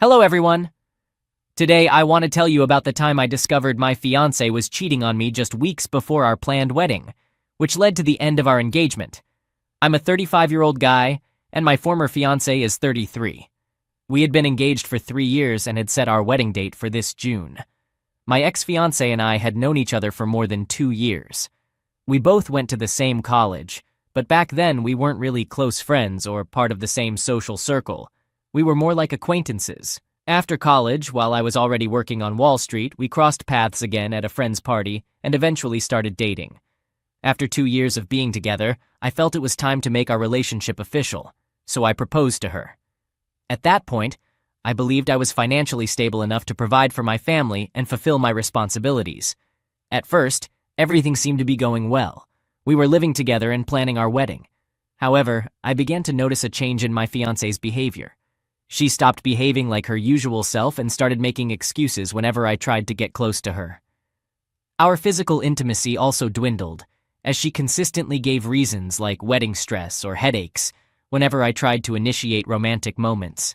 Hello everyone! Today I want to tell you about the time I discovered my fiancé was cheating on me just weeks before our planned wedding, which led to the end of our engagement. I'm a 35-year-old guy, and my former fiancé is 33. We had been engaged for 3 years and had set our wedding date for this June. My ex-fiancé and I had known each other for more than 2 years. We both went to the same college, but back then we weren't really close friends or part of the same social circle. We were more like acquaintances. After college, while I was already working on Wall Street, we crossed paths again at a friend's party and eventually started dating. After 2 years of being together, I felt it was time to make our relationship official, so I proposed to her. At that point, I believed I was financially stable enough to provide for my family and fulfill my responsibilities. At first, everything seemed to be going well. We were living together and planning our wedding. However, I began to notice a change in my fiancé's behavior. She stopped behaving like her usual self and started making excuses whenever I tried to get close to her. Our physical intimacy also dwindled, as she consistently gave reasons like wedding stress or headaches whenever I tried to initiate romantic moments.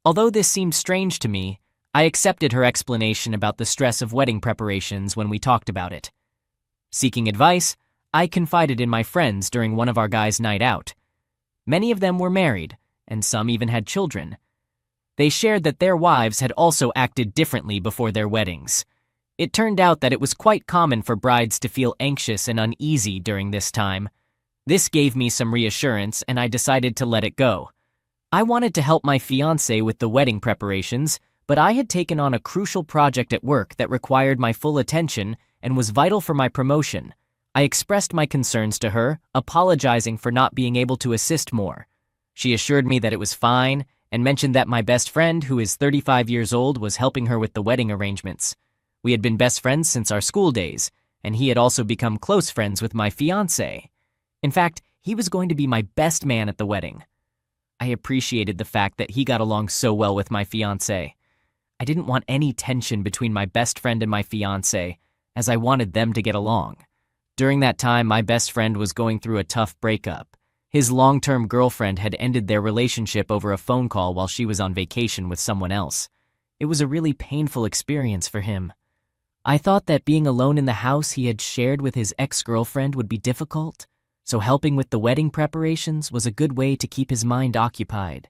Although this seemed strange to me, I accepted her explanation about the stress of wedding preparations when we talked about it. Seeking advice, I confided in my friends during one of our guys' night out. Many of them were married, and some even had children. They shared that their wives had also acted differently before their weddings. It turned out that it was quite common for brides to feel anxious and uneasy during this time. This gave me some reassurance, and I decided to let it go. I wanted to help my fiancé with the wedding preparations, but I had taken on a crucial project at work that required my full attention and was vital for my promotion. I expressed my concerns to her, apologizing for not being able to assist more. She assured me that it was fine and mentioned that my best friend, who is 35 years old, was helping her with the wedding arrangements. We had been best friends since our school days, and he had also become close friends with my fiancé. In fact, he was going to be my best man at the wedding. I appreciated the fact that he got along so well with my fiancé. I didn't want any tension between my best friend and my fiancé, as I wanted them to get along. During that time, my best friend was going through a tough breakup. His long-term girlfriend had ended their relationship over a phone call while she was on vacation with someone else. It was a really painful experience for him. I thought that being alone in the house he had shared with his ex-girlfriend would be difficult, so helping with the wedding preparations was a good way to keep his mind occupied.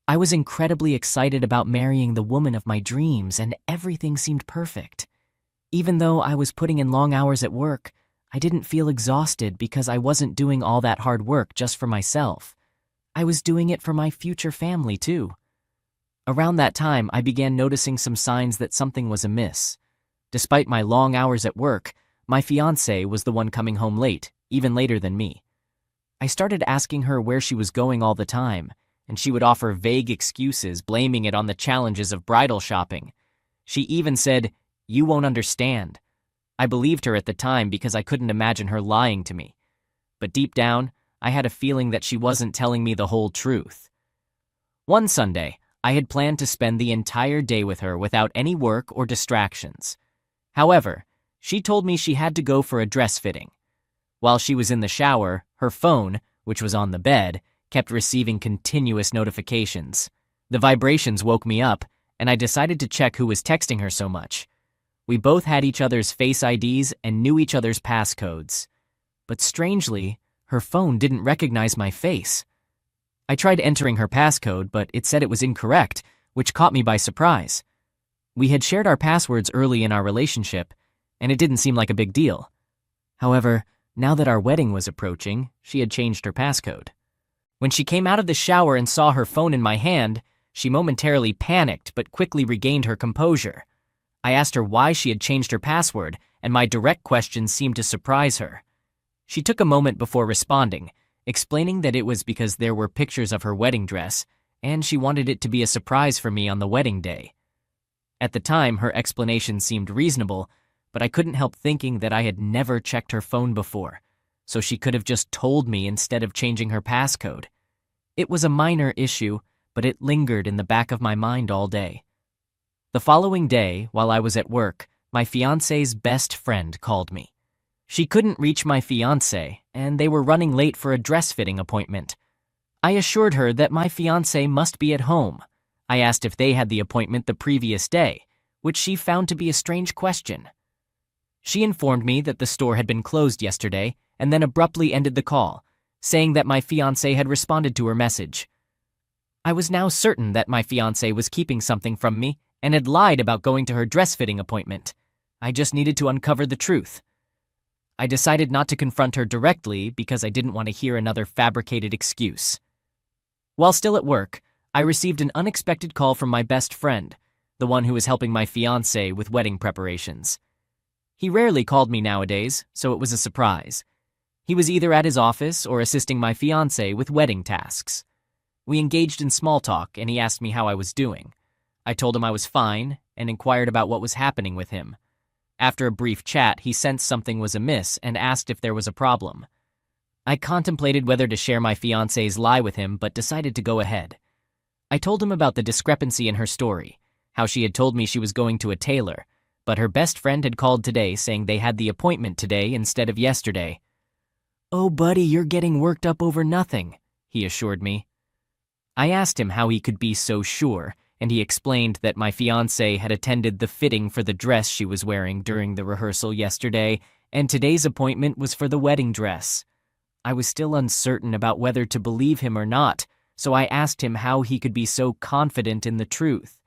I was incredibly excited about marrying the woman of my dreams, and everything seemed perfect. Even though I was putting in long hours at work, I didn't feel exhausted because I wasn't doing all that hard work just for myself. I was doing it for my future family, too. Around that time, I began noticing some signs that something was amiss. Despite my long hours at work, my fiancé was the one coming home late, even later than me. I started asking her where she was going all the time, and she would offer vague excuses, blaming it on the challenges of bridal shopping. She even said, "You won't understand." I believed her at the time because I couldn't imagine her lying to me. But deep down, I had a feeling that she wasn't telling me the whole truth. One Sunday, I had planned to spend the entire day with her without any work or distractions. However, she told me she had to go for a dress fitting. While she was in the shower, her phone, which was on the bed, kept receiving continuous notifications. The vibrations woke me up, and I decided to check who was texting her so much. We both had each other's face IDs and knew each other's passcodes. But strangely, her phone didn't recognize my face. I tried entering her passcode, but it said it was incorrect, which caught me by surprise. We had shared our passwords early in our relationship, and it didn't seem like a big deal. However, now that our wedding was approaching, she had changed her passcode. When she came out of the shower and saw her phone in my hand, she momentarily panicked but quickly regained her composure. I asked her why she had changed her password, and my direct questions seemed to surprise her. She took a moment before responding, explaining that it was because there were pictures of her wedding dress, and she wanted it to be a surprise for me on the wedding day. At the time, her explanation seemed reasonable, but I couldn't help thinking that I had never checked her phone before, so she could have just told me instead of changing her passcode. It was a minor issue, but it lingered in the back of my mind all day. The following day, while I was at work, my fiancé's best friend called me. She couldn't reach my fiancé, and they were running late for a dress-fitting appointment. I assured her that my fiancé must be at home. I asked if they had the appointment the previous day, which she found to be a strange question. She informed me that the store had been closed yesterday and then abruptly ended the call, saying that my fiancé had responded to her message. I was now certain that my fiancé was keeping something from me and had lied about going to her dress-fitting appointment. I just needed to uncover the truth. I decided not to confront her directly because I didn't want to hear another fabricated excuse. While still at work, I received an unexpected call from my best friend, the one who was helping my fiancé with wedding preparations. He rarely called me nowadays, so it was a surprise. He was either at his office or assisting my fiancé with wedding tasks. We engaged in small talk, and he asked me how I was doing. I told him I was fine and inquired about what was happening with him. After a brief chat, he sensed something was amiss and asked if there was a problem. I contemplated whether to share my fiancé's lie with him, but decided to go ahead. I told him about the discrepancy in her story, how she had told me she was going to a tailor, but her best friend had called today saying they had the appointment today instead of yesterday. "Oh, buddy, you're getting worked up over nothing," he assured me. I asked him how he could be so sure, and he explained that my fiancé had attended the fitting for the dress she was wearing during the rehearsal yesterday, and today's appointment was for the wedding dress. I was still uncertain about whether to believe him or not, so I asked him how he could be so confident in the truth.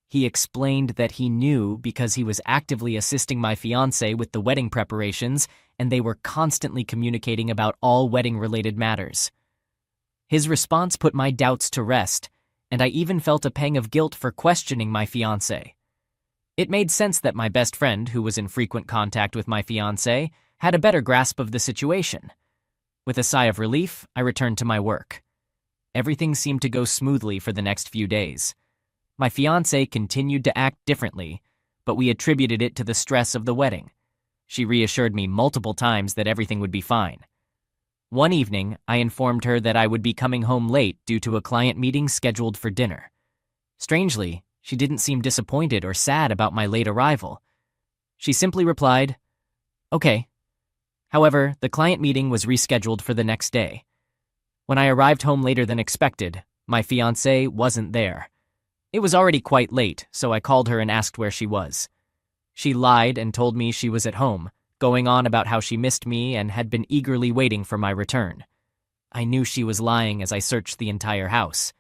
He explained that he knew because he was actively assisting my fiancé with the wedding preparations, and they were constantly communicating about all wedding-related matters. His response put my doubts to rest, and I even felt a pang of guilt for questioning my fiancé. It made sense that my best friend, who was in frequent contact with my fiancé, had a better grasp of the situation. With a sigh of relief, I returned to my work. Everything seemed to go smoothly for the next few days. My fiancé continued to act differently, but we attributed it to the stress of the wedding. She reassured me multiple times that everything would be fine. One evening, I informed her that I would be coming home late due to a client meeting scheduled for dinner. Strangely, she didn't seem disappointed or sad about my late arrival. She simply replied, "Okay." However, the client meeting was rescheduled for the next day. When I arrived home later than expected, my fiancé wasn't there. It was already quite late, so I called her and asked where she was. She lied and told me she was at home, going on about how she missed me and had been eagerly waiting for my return. I knew she was lying as I searched the entire house.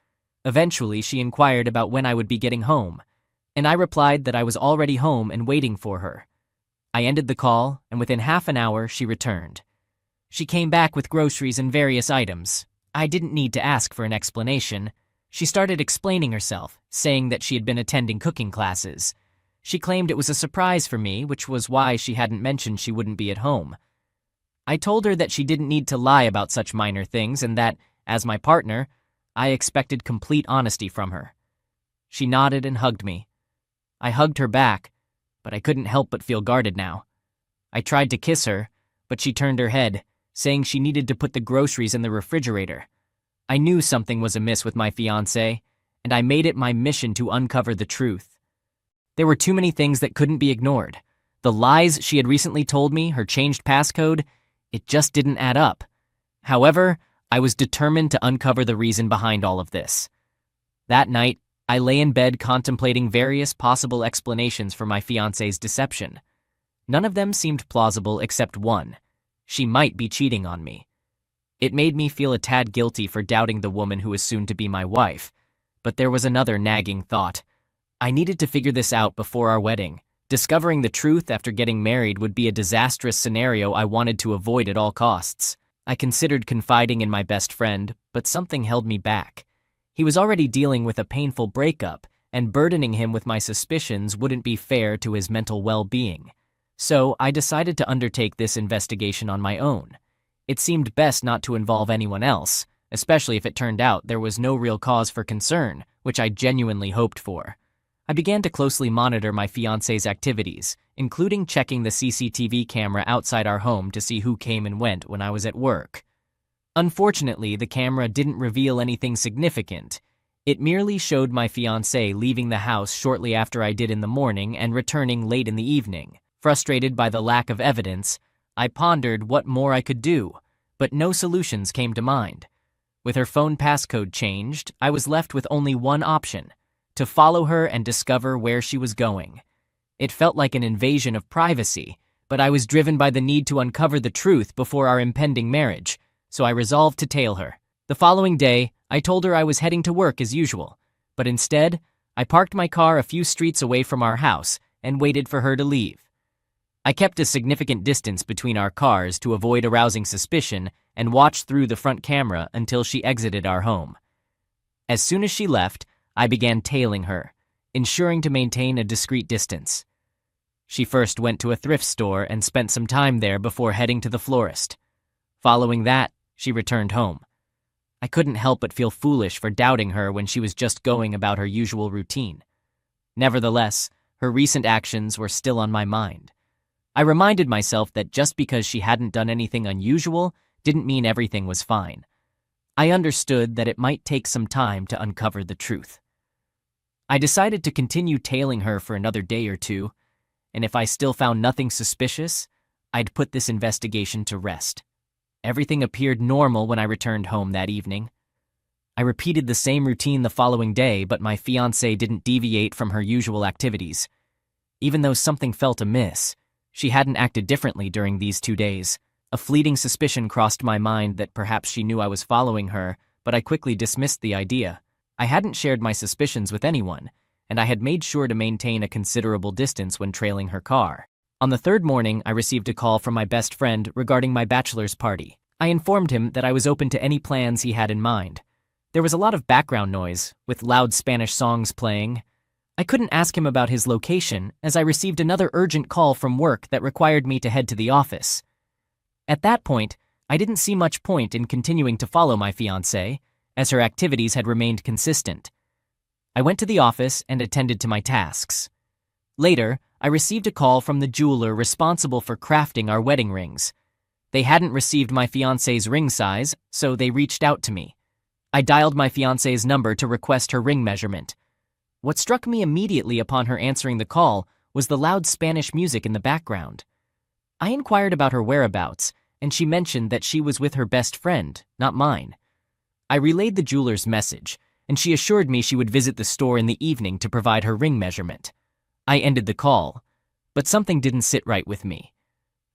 Eventually, she inquired about when I would be getting home, and I replied that I was already home and waiting for her. I ended the call, and within half an hour, she returned. She came back with groceries and various items. I didn't need to ask for an explanation. She started explaining herself, saying that she had been attending cooking classes. She claimed it was a surprise for me, which was why she hadn't mentioned she wouldn't be at home. I told her that she didn't need to lie about such minor things and that, as my partner, I expected complete honesty from her. She nodded and hugged me. I hugged her back, but I couldn't help but feel guarded now. I tried to kiss her, but she turned her head, saying she needed to put the groceries in the refrigerator. I knew something was amiss with my fiancé, and I made it my mission to uncover the truth. There were too many things that couldn't be ignored. The lies she had recently told me, her changed passcode, it just didn't add up. However, I was determined to uncover the reason behind all of this. That night, I lay in bed contemplating various possible explanations for my fiancé's deception. None of them seemed plausible except one. She might be cheating on me. It made me feel a tad guilty for doubting the woman who was soon to be my wife. But there was another nagging thought. I needed to figure this out before our wedding. Discovering the truth after getting married would be a disastrous scenario I wanted to avoid at all costs. I considered confiding in my best friend, but something held me back. He was already dealing with a painful breakup, and burdening him with my suspicions wouldn't be fair to his mental well-being. So I decided to undertake this investigation on my own. It seemed best not to involve anyone else, especially if it turned out there was no real cause for concern, which I genuinely hoped for. I began to closely monitor my fiancé's activities, including checking the CCTV camera outside our home to see who came and went when I was at work. Unfortunately, the camera didn't reveal anything significant. It merely showed my fiancé leaving the house shortly after I did in the morning and returning late in the evening. Frustrated by the lack of evidence, I pondered what more I could do, but no solutions came to mind. With her phone passcode changed, I was left with only one option: to follow her and discover where she was going. It felt like an invasion of privacy, but I was driven by the need to uncover the truth before our impending marriage, so I resolved to tail her. The following day, I told her I was heading to work as usual, but instead, I parked my car a few streets away from our house and waited for her to leave. I kept a significant distance between our cars to avoid arousing suspicion and watched through the front camera until she exited our home. As soon as she left, I began tailing her, ensuring to maintain a discreet distance. She first went to a thrift store and spent some time there before heading to the florist. Following that, she returned home. I couldn't help but feel foolish for doubting her when she was just going about her usual routine. Nevertheless, her recent actions were still on my mind. I reminded myself that just because she hadn't done anything unusual didn't mean everything was fine. I understood that it might take some time to uncover the truth. I decided to continue tailing her for another day or two, and if I still found nothing suspicious, I'd put this investigation to rest. Everything appeared normal when I returned home that evening. I repeated the same routine the following day, but my fiancée didn't deviate from her usual activities. Even though something felt amiss, she hadn't acted differently during these 2 days. A fleeting suspicion crossed my mind that perhaps she knew I was following her, but I quickly dismissed the idea. I hadn't shared my suspicions with anyone, and I had made sure to maintain a considerable distance when trailing her car. On the third morning, I received a call from my best friend regarding my bachelor's party. I informed him that I was open to any plans he had in mind. There was a lot of background noise, with loud Spanish songs playing. I couldn't ask him about his location, as I received another urgent call from work that required me to head to the office. At that point, I didn't see much point in continuing to follow my fiancée, as her activities had remained consistent. I went to the office and attended to my tasks. Later, I received a call from the jeweler responsible for crafting our wedding rings. They hadn't received my fiancée's ring size, so they reached out to me. I dialed my fiancée's number to request her ring measurement. What struck me immediately upon her answering the call was the loud Spanish music in the background. I inquired about her whereabouts, and she mentioned that she was with her best friend, not mine. I relayed the jeweler's message, and she assured me she would visit the store in the evening to provide her ring measurement. I ended the call, but something didn't sit right with me.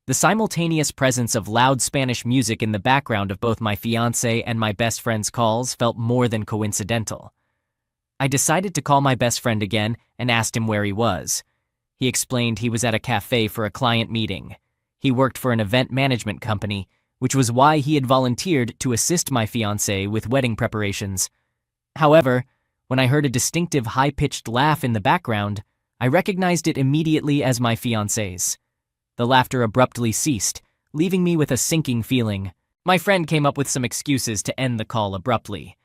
The simultaneous presence of loud Spanish music in the background of both my fiancé and my best friend's calls felt more than coincidental. I decided to call my best friend again and asked him where he was. He explained he was at a cafe for a client meeting. He worked for an event management company, which was why he had volunteered to assist my fiancé with wedding preparations. However, when I heard a distinctive high-pitched laugh in the background, I recognized it immediately as my fiancé's. The laughter abruptly ceased, leaving me with a sinking feeling. My friend came up with some excuses to end the call abruptly.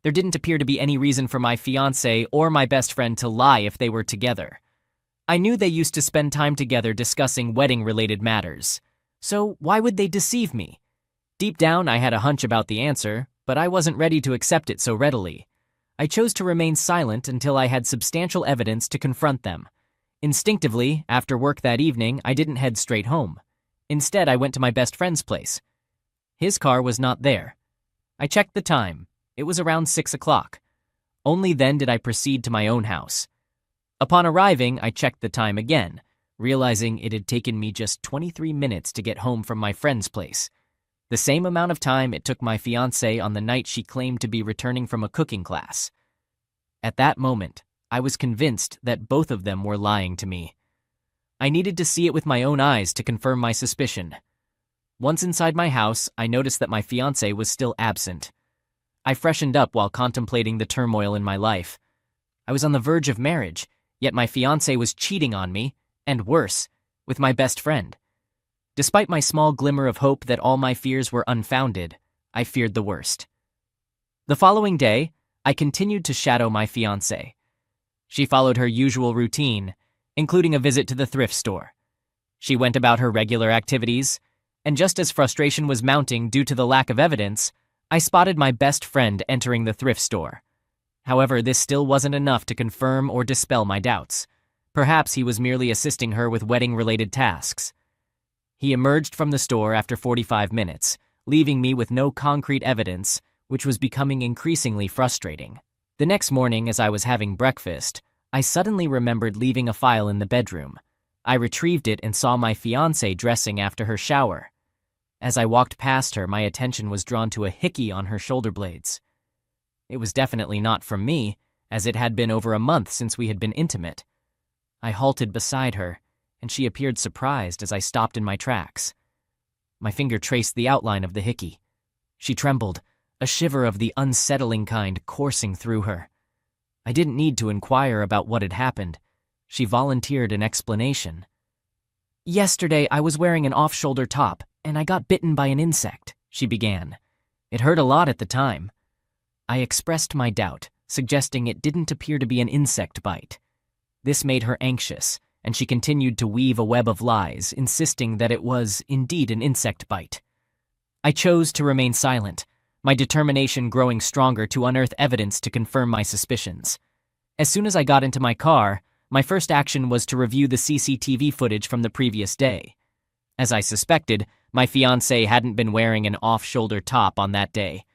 There didn't appear to be any reason for my fiancé or my best friend to lie if they were together. I knew they used to spend time together discussing wedding-related matters. So why would they deceive me? Deep down, I had a hunch about the answer, but I wasn't ready to accept it so readily. I chose to remain silent until I had substantial evidence to confront them. Instinctively, after work that evening, I didn't head straight home. Instead, I went to my best friend's place. His car was not there. I checked the time. It was around 6 o'clock. Only then did I proceed to my own house. Upon arriving, I checked the time again, realizing it had taken me just 23 minutes to get home from my friend's place. The same amount of time it took my fiancée on the night she claimed to be returning from a cooking class. At that moment, I was convinced that both of them were lying to me. I needed to see it with my own eyes to confirm my suspicion. Once inside my house, I noticed that my fiancé was still absent. I freshened up while contemplating the turmoil in my life. I was on the verge of marriage, yet my fiancé was cheating on me, and worse, with my best friend. Despite my small glimmer of hope that all my fears were unfounded, I feared the worst. The following day, I continued to shadow my fiancé. She followed her usual routine, including a visit to the thrift store. She went about her regular activities, and just as frustration was mounting due to the lack of evidence, I spotted my best friend entering the thrift store. However, this still wasn't enough to confirm or dispel my doubts. Perhaps he was merely assisting her with wedding-related tasks. He emerged from the store after 45 minutes, leaving me with no concrete evidence, which was becoming increasingly frustrating. The next morning, as I was having breakfast, I suddenly remembered leaving a file in the bedroom. I retrieved it and saw my fiancée dressing after her shower. As I walked past her, my attention was drawn to a hickey on her shoulder blades. It was definitely not from me, as it had been over a month since we had been intimate. I halted beside her, and she appeared surprised as I stopped in my tracks. My finger traced the outline of the hickey. She trembled, a shiver of the unsettling kind coursing through her. I didn't need to inquire about what had happened. She volunteered an explanation. "Yesterday I was wearing an off-shoulder top, and I got bitten by an insect," she began. "It hurt a lot at the time." I expressed my doubt, suggesting it didn't appear to be an insect bite. This made her anxious, and she continued to weave a web of lies, insisting that it was indeed an insect bite. I chose to remain silent, my determination growing stronger to unearth evidence to confirm my suspicions. As soon as I got into my car, my first action was to review the CCTV footage from the previous day. As I suspected, my fiancée hadn't been wearing an off-shoulder top on that day.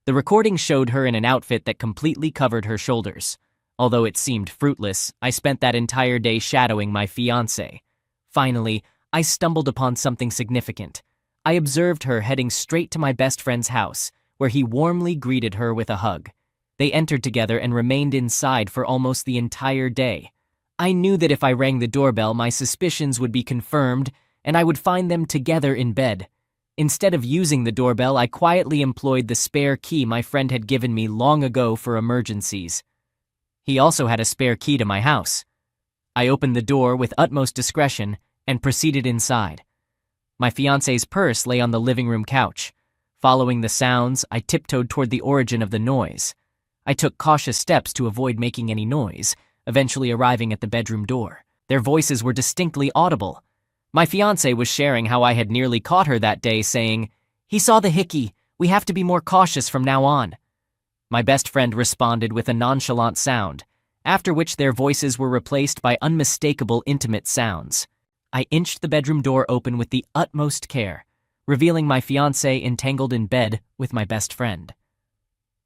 The recording showed her in an outfit that completely covered her shoulders. Although it seemed fruitless, I spent that entire day shadowing my fiancé. Finally, I stumbled upon something significant. I observed her heading straight to my best friend's house, where he warmly greeted her with a hug. They entered together and remained inside for almost the entire day. I knew that if I rang the doorbell, my suspicions would be confirmed, and I would find them together in bed. Instead of using the doorbell, I quietly employed the spare key my friend had given me long ago for emergencies. He also had a spare key to my house. I opened the door with utmost discretion and proceeded inside. My fiancé's purse lay on the living room couch. Following the sounds, I tiptoed toward the origin of the noise. I took cautious steps to avoid making any noise, eventually arriving at the bedroom door. Their voices were distinctly audible. My fiancé was sharing how I had nearly caught her that day, saying, "He saw the hickey. We have to be more cautious from now on." My best friend responded with a nonchalant sound, after which their voices were replaced by unmistakable intimate sounds. I inched the bedroom door open with the utmost care, revealing my fiancé entangled in bed with my best friend.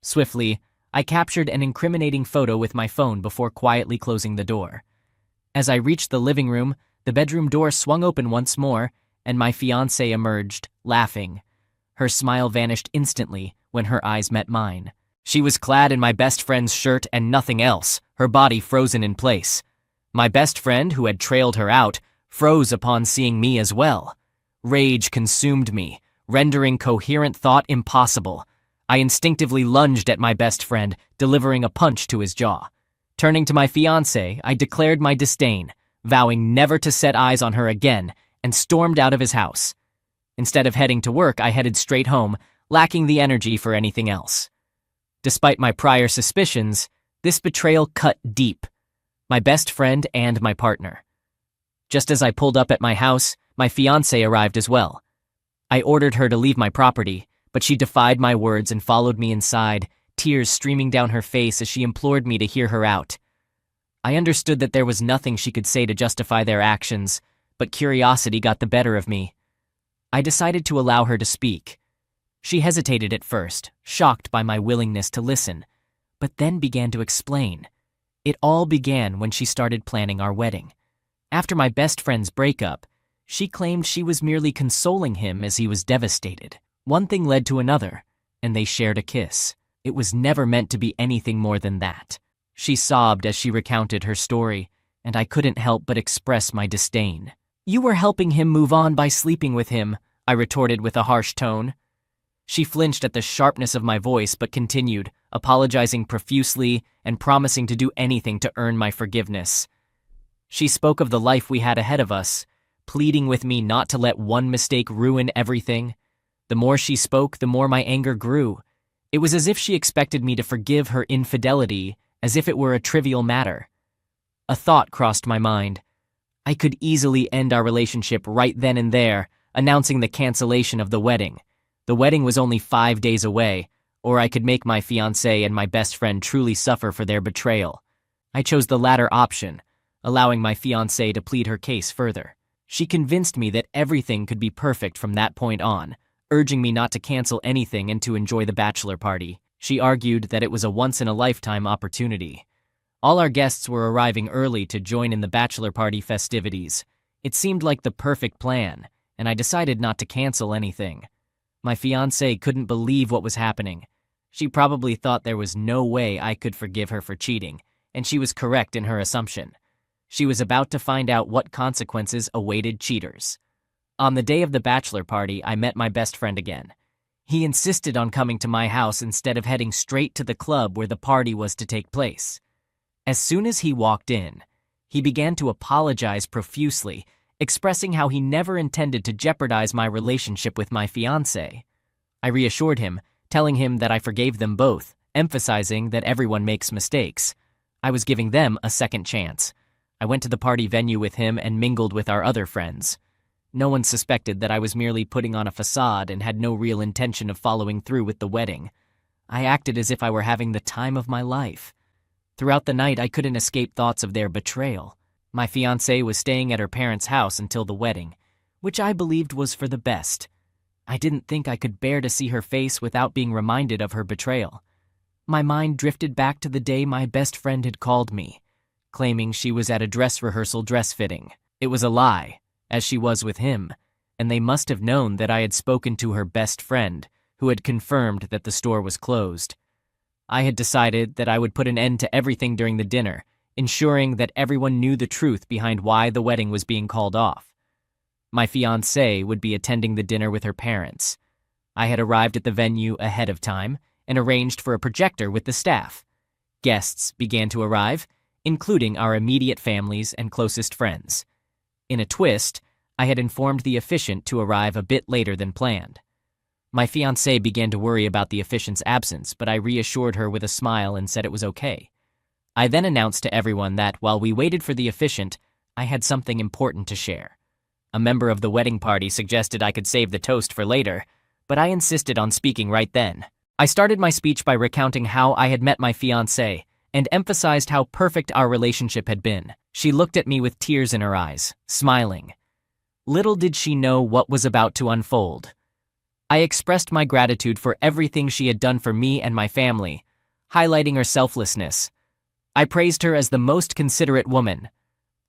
Swiftly, I captured an incriminating photo with my phone before quietly closing the door. As I reached the living room, the bedroom door swung open once more, and my fiancé emerged, laughing. Her smile vanished instantly when her eyes met mine. She was clad in my best friend's shirt and nothing else, her body frozen in place. My best friend, who had trailed her out, froze upon seeing me as well. Rage consumed me, rendering coherent thought impossible. I instinctively lunged at my best friend, delivering a punch to his jaw. Turning to my fiancé, I declared my disdain, vowing never to set eyes on her again, and stormed out of his house. Instead of heading to work, I headed straight home, lacking the energy for anything else. Despite my prior suspicions, this betrayal cut deep. My best friend and my partner. Just as I pulled up at my house, my fiancé arrived as well. I ordered her to leave my property, but she defied my words and followed me inside, tears streaming down her face as she implored me to hear her out. I understood that there was nothing she could say to justify their actions, but curiosity got the better of me. I decided to allow her to speak. She hesitated at first, shocked by my willingness to listen, but then began to explain. It all began when she started planning our wedding. After my best friend's breakup, she claimed she was merely consoling him as he was devastated. One thing led to another, and they shared a kiss. It was never meant to be anything more than that. She sobbed as she recounted her story, and I couldn't help but express my disdain. "You were helping him move on by sleeping with him," I retorted with a harsh tone. She flinched at the sharpness of my voice but continued, apologizing profusely and promising to do anything to earn my forgiveness. She spoke of the life we had ahead of us, pleading with me not to let one mistake ruin everything. The more she spoke, the more my anger grew. It was as if she expected me to forgive her infidelity, as if it were a trivial matter. A thought crossed my mind. I could easily end our relationship right then and there, announcing the cancellation of the wedding. The wedding was only 5 days away, or I could make my fiancé and my best friend truly suffer for their betrayal. I chose the latter option, allowing my fiancé to plead her case further. She convinced me that everything could be perfect from that point on, urging me not to cancel anything and to enjoy the bachelor party. She argued that it was a once-in-a-lifetime opportunity. All our guests were arriving early to join in the bachelor party festivities. It seemed like the perfect plan, and I decided not to cancel anything. My fiancée couldn't believe what was happening. She probably thought there was no way I could forgive her for cheating, and she was correct in her assumption. She was about to find out what consequences awaited cheaters. On the day of the bachelor party, I met my best friend again. He insisted on coming to my house instead of heading straight to the club where the party was to take place. As soon as he walked in, he began to apologize profusely, expressing how he never intended to jeopardize my relationship with my fiancée. I reassured him, telling him that I forgave them both, emphasizing that everyone makes mistakes. I was giving them a second chance. I went to the party venue with him and mingled with our other friends. No one suspected that I was merely putting on a facade and had no real intention of following through with the wedding. I acted as if I were having the time of my life. Throughout the night, I couldn't escape thoughts of their betrayal. My fiancée was staying at her parents' house until the wedding, which I believed was for the best. I didn't think I could bear to see her face without being reminded of her betrayal. My mind drifted back to the day my best friend had called me, claiming she was at a dress rehearsal dress fitting. It was a lie, as she was with him, and they must have known that I had spoken to her best friend, who had confirmed that the store was closed. I had decided that I would put an end to everything during the dinner, ensuring that everyone knew the truth behind why the wedding was being called off. My fiancée would be attending the dinner with her parents. I had arrived at the venue ahead of time and arranged for a projector with the staff. Guests began to arrive, including our immediate families and closest friends. In a twist, I had informed the officiant to arrive a bit later than planned. My fiancée began to worry about the officiant's absence, but I reassured her with a smile and said it was okay. I then announced to everyone that while we waited for the officiant, I had something important to share. A member of the wedding party suggested I could save the toast for later, but I insisted on speaking right then. I started my speech by recounting how I had met my fiancée and emphasized how perfect our relationship had been. She looked at me with tears in her eyes, smiling. Little did she know what was about to unfold. I expressed my gratitude for everything she had done for me and my family, highlighting her selflessness. I praised her as the most considerate woman.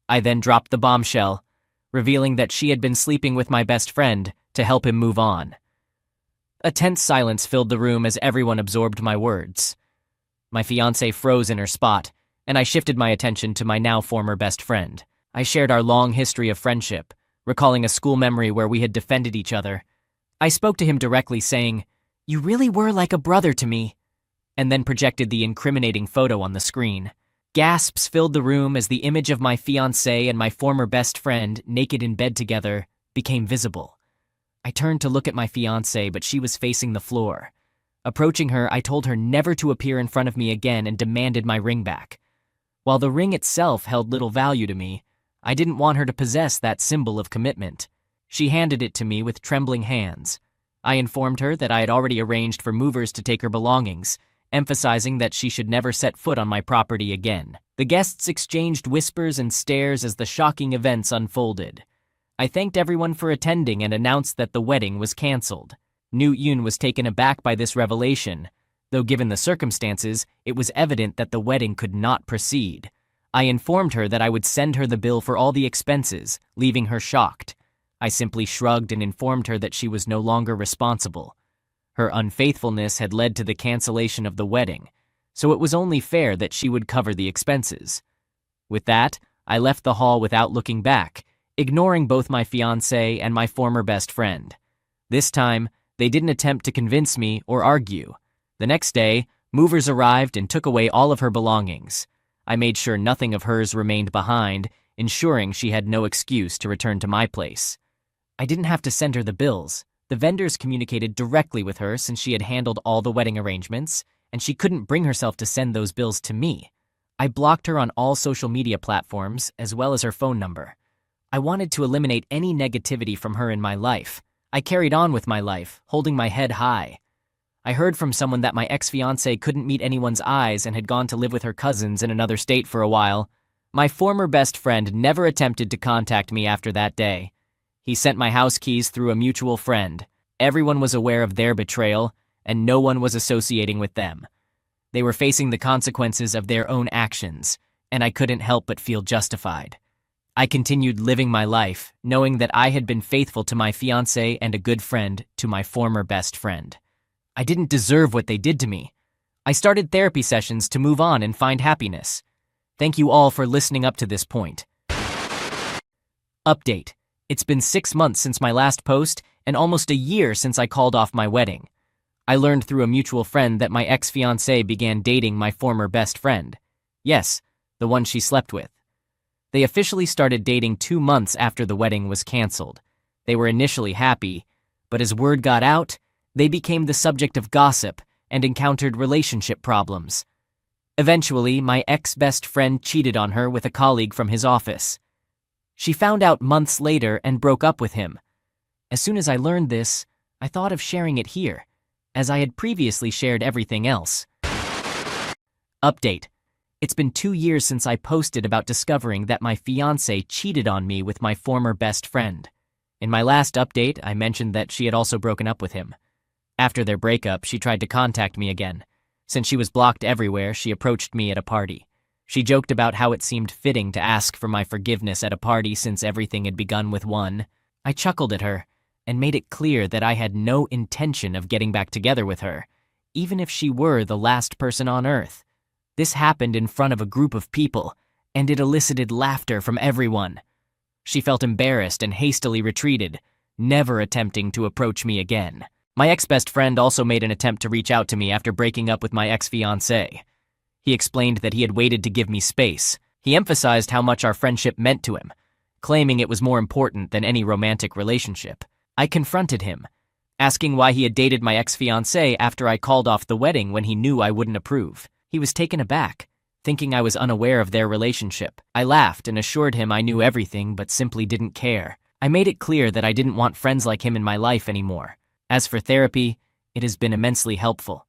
I then dropped the bombshell, revealing that she had been sleeping with my best friend to help him move on. A tense silence filled the room as everyone absorbed my words. My fiancée froze in her spot, and I shifted my attention to my now former best friend. I shared our long history of friendship, recalling a school memory where we had defended each other. I spoke to him directly, saying, "You really were like a brother to me," and then projected the incriminating photo on the screen. Gasps filled the room as the image of my fiancée and my former best friend, naked in bed together, became visible. I turned to look at my fiancée, but she was facing the floor. Approaching her, I told her never to appear in front of me again and demanded my ring back. While the ring itself held little value to me, I didn't want her to possess that symbol of commitment. She handed it to me with trembling hands. I informed her that I had already arranged for movers to take her belongings, emphasizing that she should never set foot on my property again. The guests exchanged whispers and stares as the shocking events unfolded. I thanked everyone for attending and announced that the wedding was canceled. Nu Yun was taken aback by this revelation, though given the circumstances, it was evident that the wedding could not proceed. I informed her that I would send her the bill for all the expenses, leaving her shocked. I simply shrugged and informed her that she was no longer responsible. Her unfaithfulness had led to the cancellation of the wedding, so it was only fair that she would cover the expenses. With that, I left the hall without looking back, ignoring both my fiancée and my former best friend. This time, they didn't attempt to convince me or argue. The next day, movers arrived and took away all of her belongings. I made sure nothing of hers remained behind, ensuring she had no excuse to return to my place. I didn't have to send her the bills. The vendors communicated directly with her since she had handled all the wedding arrangements, and she couldn't bring herself to send those bills to me. I blocked her on all social media platforms, as well as her phone number. I wanted to eliminate any negativity from her in my life. I carried on with my life, holding my head high. I heard from someone that my ex-fiancée couldn't meet anyone's eyes and had gone to live with her cousins in another state for a while. My former best friend never attempted to contact me after that day. He sent my house keys through a mutual friend. Everyone was aware of their betrayal, and no one was associating with them. They were facing the consequences of their own actions, and I couldn't help but feel justified. I continued living my life, knowing that I had been faithful to my fiancé and a good friend to my former best friend. I didn't deserve what they did to me. I started therapy sessions to move on and find happiness. Thank you all for listening up to this point. Update. It's been 6 months since my last post and almost a year since I called off my wedding. I learned through a mutual friend that my ex-fiancé began dating my former best friend. Yes, the one she slept with. They officially started dating 2 months after the wedding was canceled. They were initially happy, but as word got out, they became the subject of gossip and encountered relationship problems. Eventually, my ex-best friend cheated on her with a colleague from his office. She found out months later and broke up with him. As soon as I learned this, I thought of sharing it here, as I had previously shared everything else. Update. It's been 2 years since I posted about discovering that my fiancé cheated on me with my former best friend. In my last update, I mentioned that she had also broken up with him. After their breakup, she tried to contact me again. Since she was blocked everywhere, she approached me at a party. She joked about how it seemed fitting to ask for my forgiveness at a party since everything had begun with one. I chuckled at her and made it clear that I had no intention of getting back together with her, even if she were the last person on earth. This happened in front of a group of people, and it elicited laughter from everyone. She felt embarrassed and hastily retreated, never attempting to approach me again. My ex-best friend also made an attempt to reach out to me after breaking up with my ex-fiancé. He explained that he had waited to give me space. He emphasized how much our friendship meant to him, claiming it was more important than any romantic relationship. I confronted him, asking why he had dated my ex-fiancé after I called off the wedding when he knew I wouldn't approve. He was taken aback, thinking I was unaware of their relationship. I laughed and assured him I knew everything but simply didn't care. I made it clear that I didn't want friends like him in my life anymore. As for therapy, it has been immensely helpful.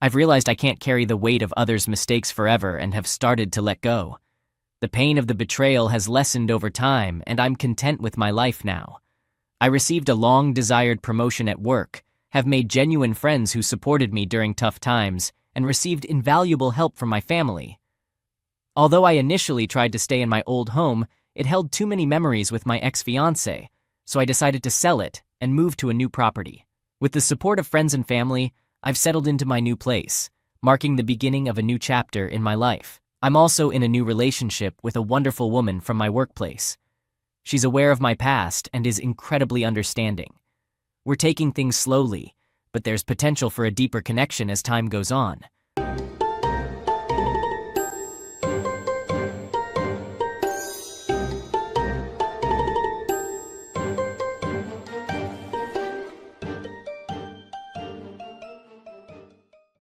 I've realized I can't carry the weight of others' mistakes forever and have started to let go. The pain of the betrayal has lessened over time, and I'm content with my life now. I received a long-desired promotion at work, have made genuine friends who supported me during tough times, and received invaluable help from my family. Although I initially tried to stay in my old home, it held too many memories with my ex-fiancé, so I decided to sell it and move to a new property. With the support of friends and family, I've settled into my new place, marking the beginning of a new chapter in my life. I'm also in a new relationship with a wonderful woman from my workplace. She's aware of my past and is incredibly understanding. We're taking things slowly, but there's potential for a deeper connection as time goes on.